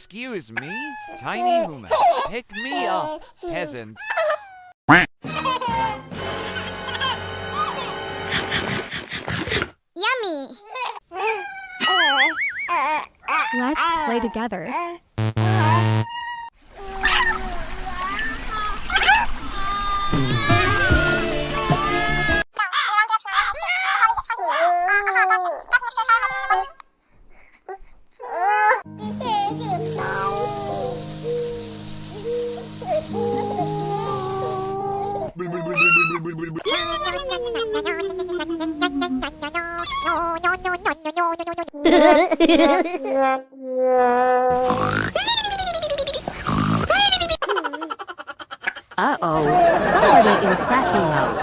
Excuse me, tiny human. Pick me up, peasant. Yummy. Let's play together. Uh-oh, somebody in sassy mode.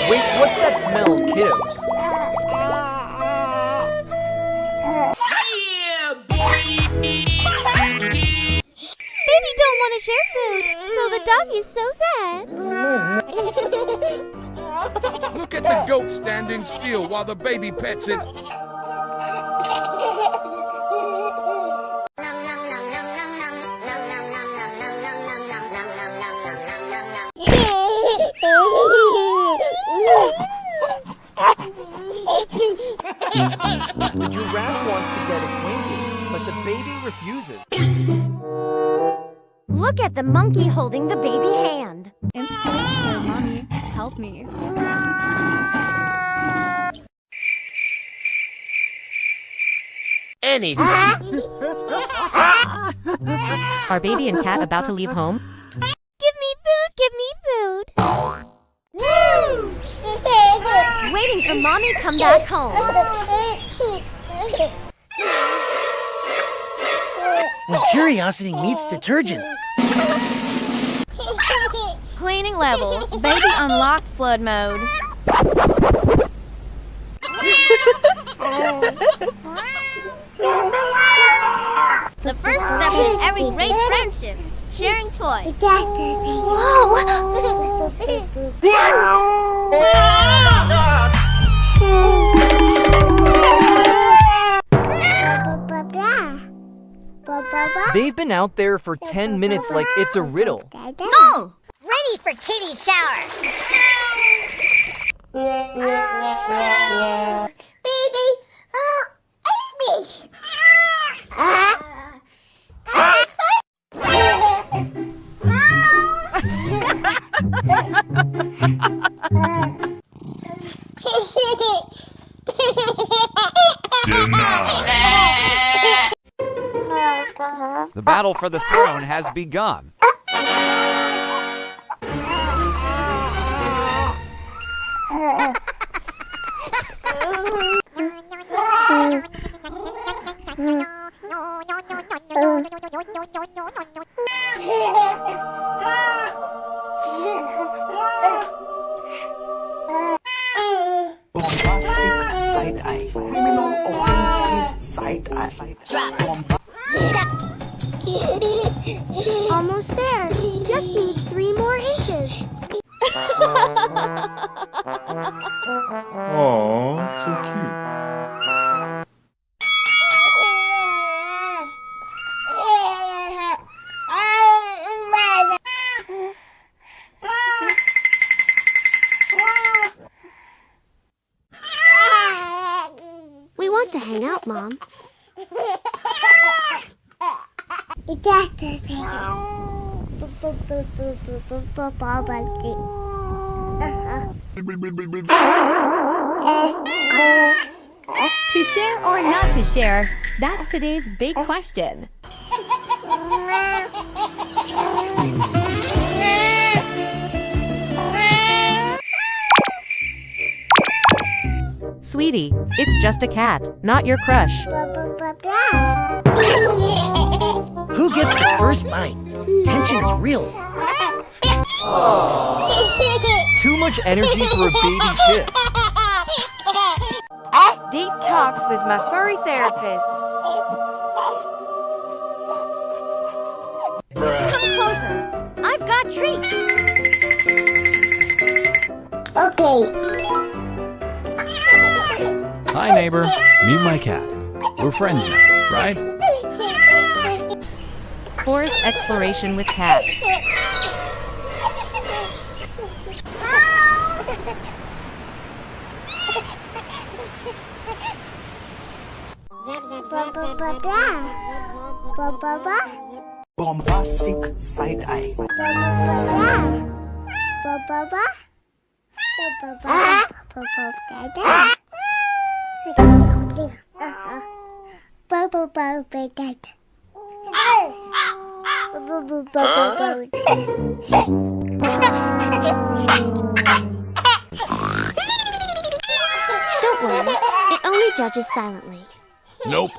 Wait, what's that smell, kiddos? Baby don't want to share food, so the dog is so sad. Look at the goat standing still while the baby pets it. The giraffe wants to get acquainted, but the baby refuses. Look at the monkey holding the baby hand. I'm so scared, Mommy. Help me. Anything. Are baby and cat about to leave home? Give me food, give me food. Waiting for mommy come back home. When curiosity meets detergent. Cleaning level. Baby unlocked flood mode. The first step in every great friendship. Sharing toys. Whoa! They've been out there for 10 minutes like it's a riddle. No! Ready for kitty shower. Baby! Amy! The battle for the throne has begun. Bombastic side-eye. Criminal offensive side-eye. Almost there. Just need 3 more inches. Aww, so cute. We want to hang out, Mom. To share or not to share? That's today's big question. Sweetie, it's just a cat, not your crush. Who gets the first bite? Tension is real. Too much energy for a baby ship. Deep talks with my furry therapist. treats. Okay. Hi, neighbor. Meet my cat. We're friends now, right? Forest exploration with cat. Bombastic side eye. Don't worry, it only judges silently. Nope.